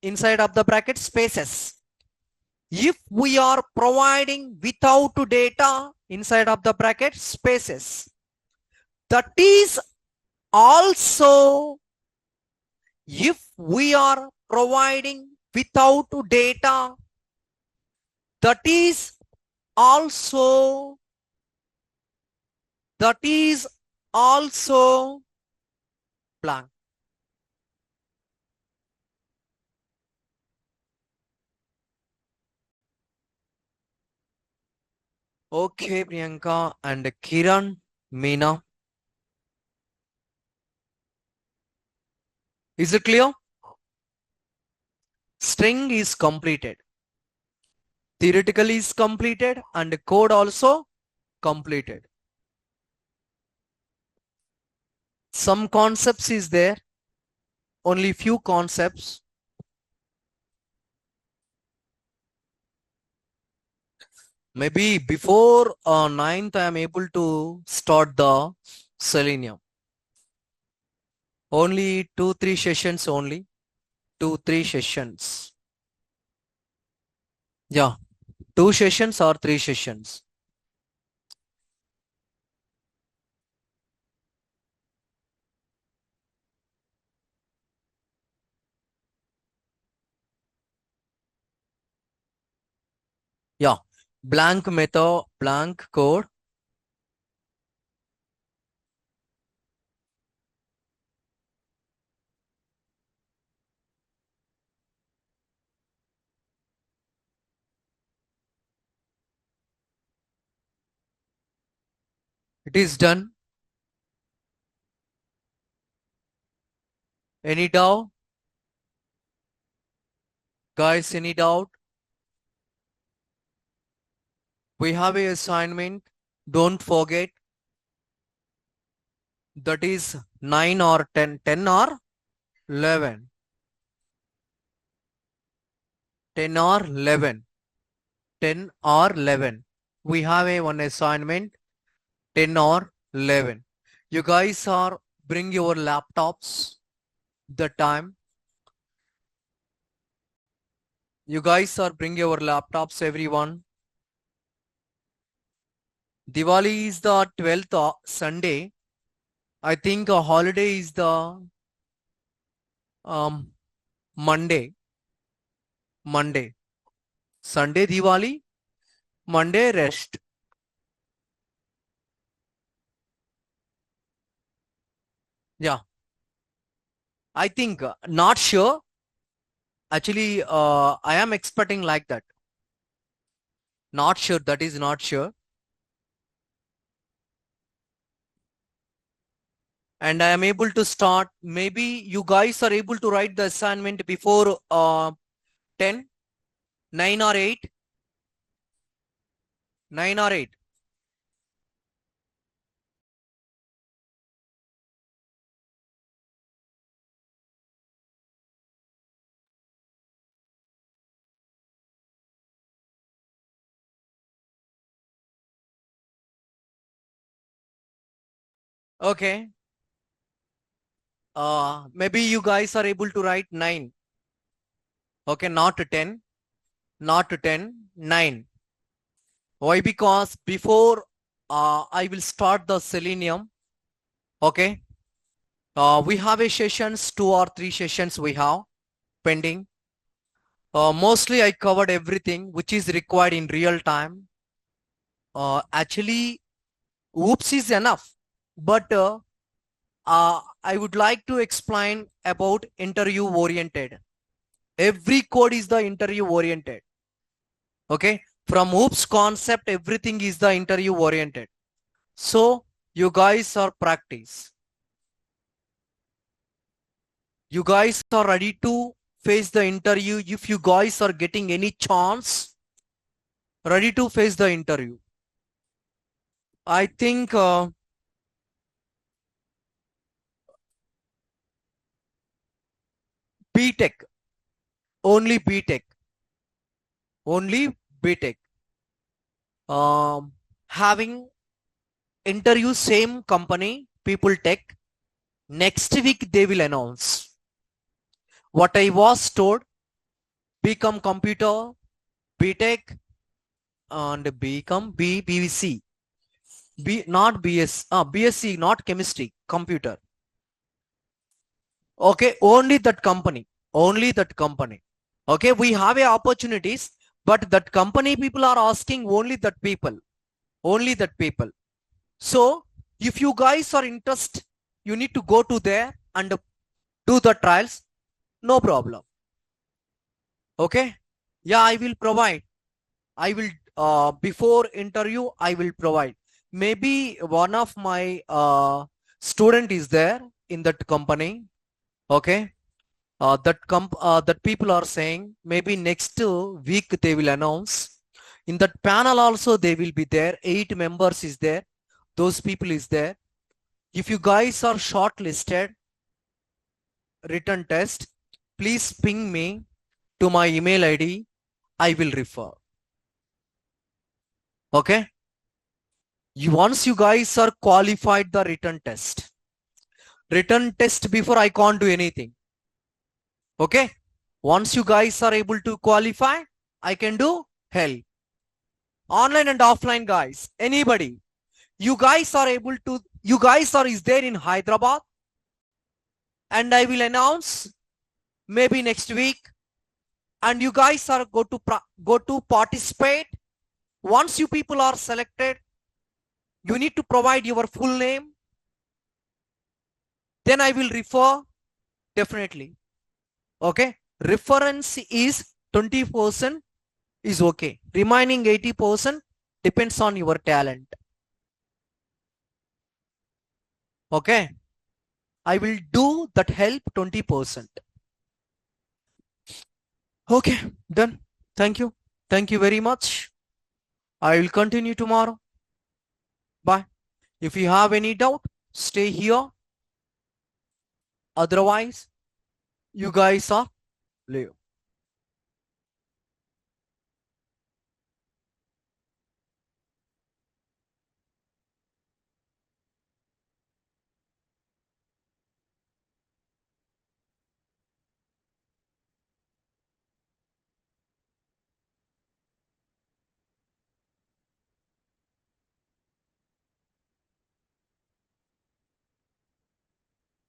inside of the bracket spaces. If we are providing without data inside of the bracket spaces, that is also, if we are providing without data, that is also blank. Okay, Priyanka and Kiran, Meena. Is it clear? String is completed. Theoretically is completed and code also completed. Some concepts is there. Only few concepts. Maybe before 9th, I am able to start the Selenium. Only 2-3 sessions only. 2-3 sessions. Yeah. 2 sessions or 3 sessions. Yeah. Blank method, blank code. It is done. Any doubt? Guys, any doubt? We have a assignment. Don't forget. That is 9 or 10. 10 or 11. 10 or 11. 10 or 11. We have a one assignment. 10 or 11. You guys are bring your laptops. The time. You guys are bring your laptops, everyone. Diwali is the 12th Sunday. I think a holiday is the Monday. Sunday Diwali, Monday rest. Yeah. I think not sure. Actually, I am expecting like that. Not sure. That is not sure. And I am able to start. Maybe you guys are able to write the assignment before 10, 9 or 8. 9 or 8. Okay. Maybe you guys are able to write 9. Okay, not 10. Not 10, 9. Why? Because before I will start the Selenium. Okay. We have a sessions, 2 or 3 sessions we have pending. Mostly I covered everything which is required in real time. Actually, oops is enough. But I would like to explain about interview oriented. Every code is the interview oriented. Okay. From oops concept, everything is the interview oriented. So You guys are practice. You guys are ready to face the interview. If you guys are getting any chance, ready to face the interview. I think B.Tech, only B.Tech, only B.Tech. Having interview same company, People Tech. Next week they will announce. What I was told, become computer, B.Tech, and become BVC. Not BSc, not chemistry, computer. Okay, only that company. Only that company. Okay, we have a opportunities, but that company people are asking only that people. Only that people. So, if you guys are interested, you need to go to there and do the trials. No problem. Okay. Yeah, I will provide. I will, before interview, I will provide. Maybe one of my student is there in that company. Okay. That people are saying maybe next week they will announce. In that panel also they will be there. 8 members is there. Those people is there. If you guys are shortlisted, written test, please ping me to my email ID. I will refer. Okay. Once you guys are qualified the written test before I can't do anything. Okay. Once you guys are able to qualify, I can do help. Online and offline guys, anybody, you guys are is there in Hyderabad, and I will announce maybe next week, and you guys are go to participate. Once you people are selected, you need to provide your full name, then I will refer definitely. Okay, reference is 20% is okay, remaining 80% depends on your talent. Okay, I will do that help 20%. Okay, done. Thank you. Thank you very much. I will continue tomorrow. Bye. If you have any doubt, stay here. Otherwise, you guys are leave.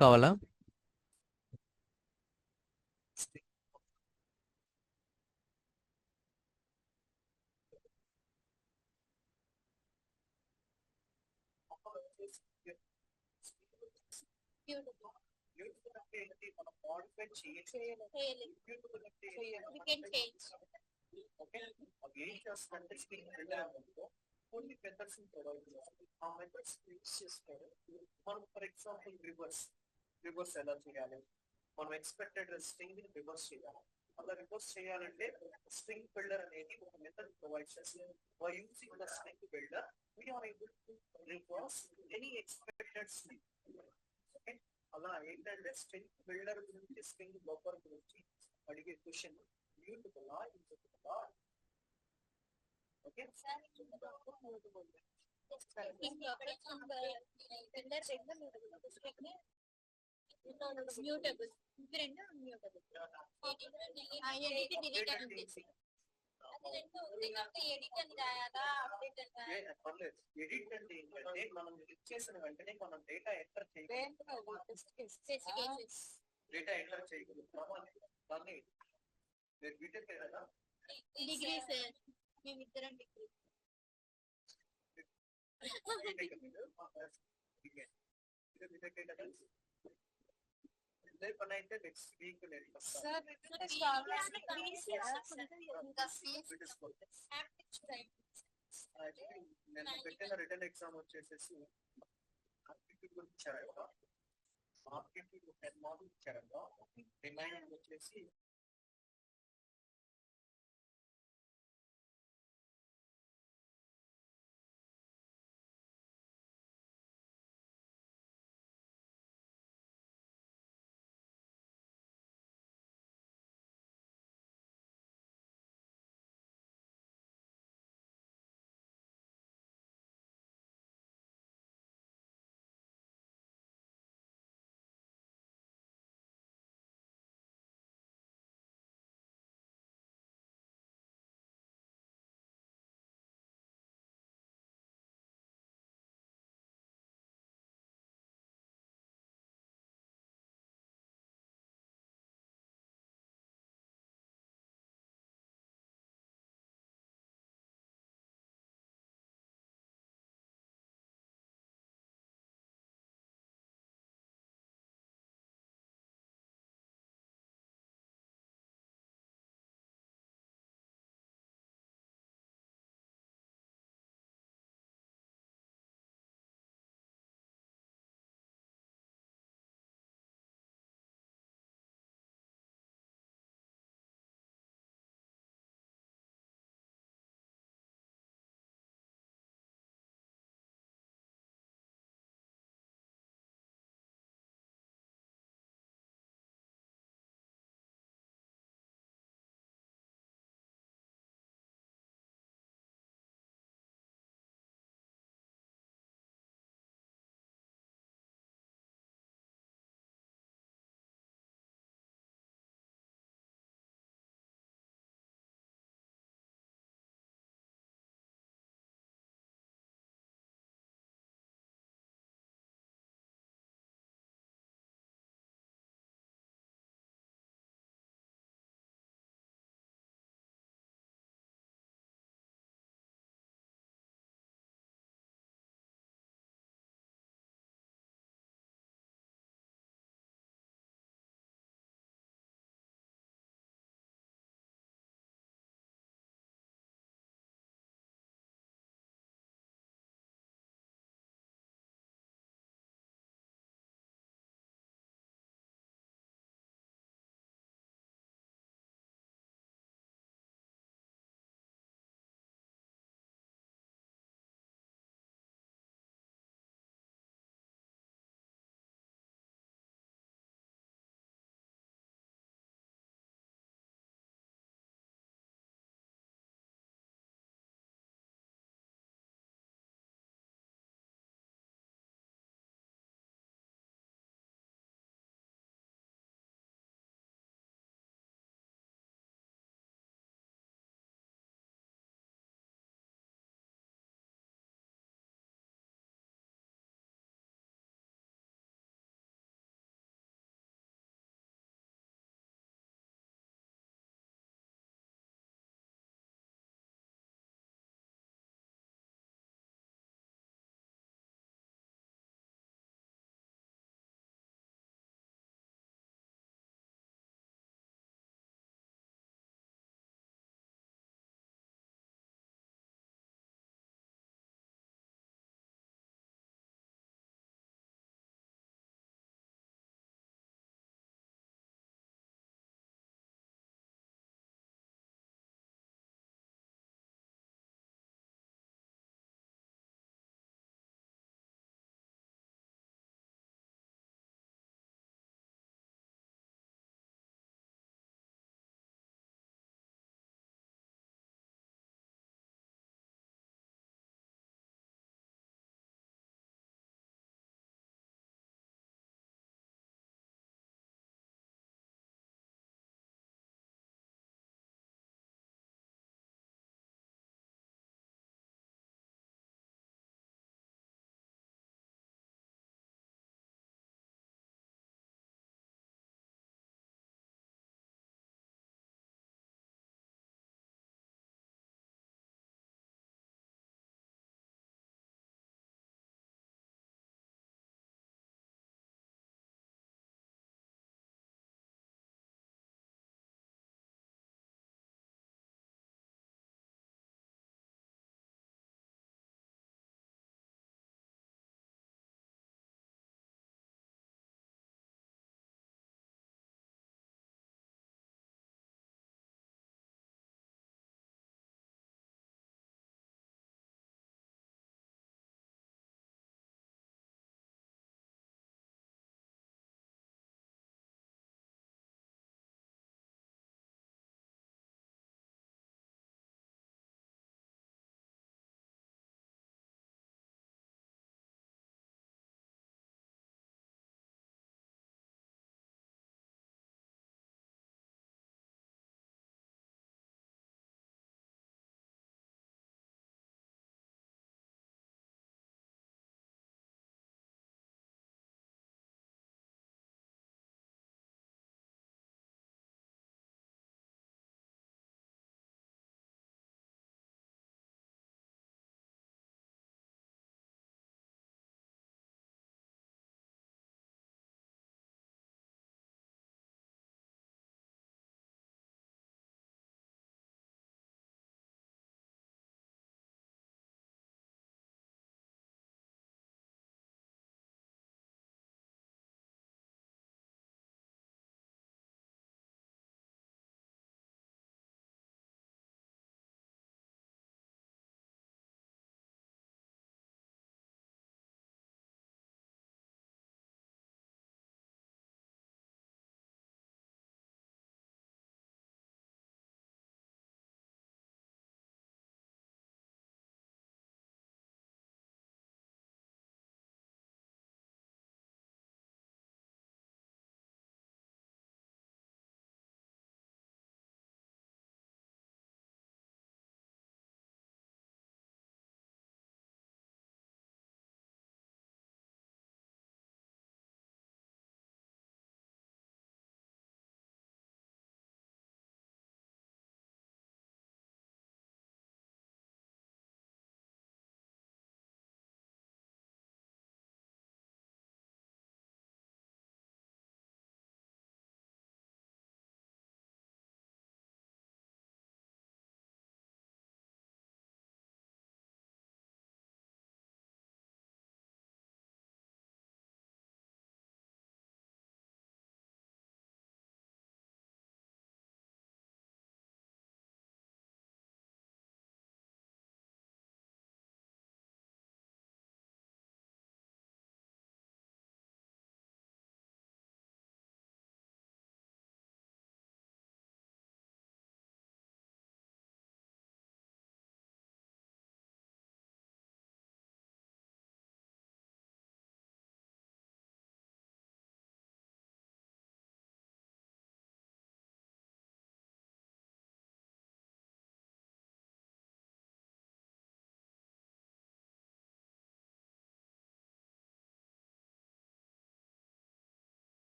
Kavala. Marketing ఇచ్చారు కదా, marketing 10 మార్కులు ఇచ్చారు కదా, remaining వచ్చేసి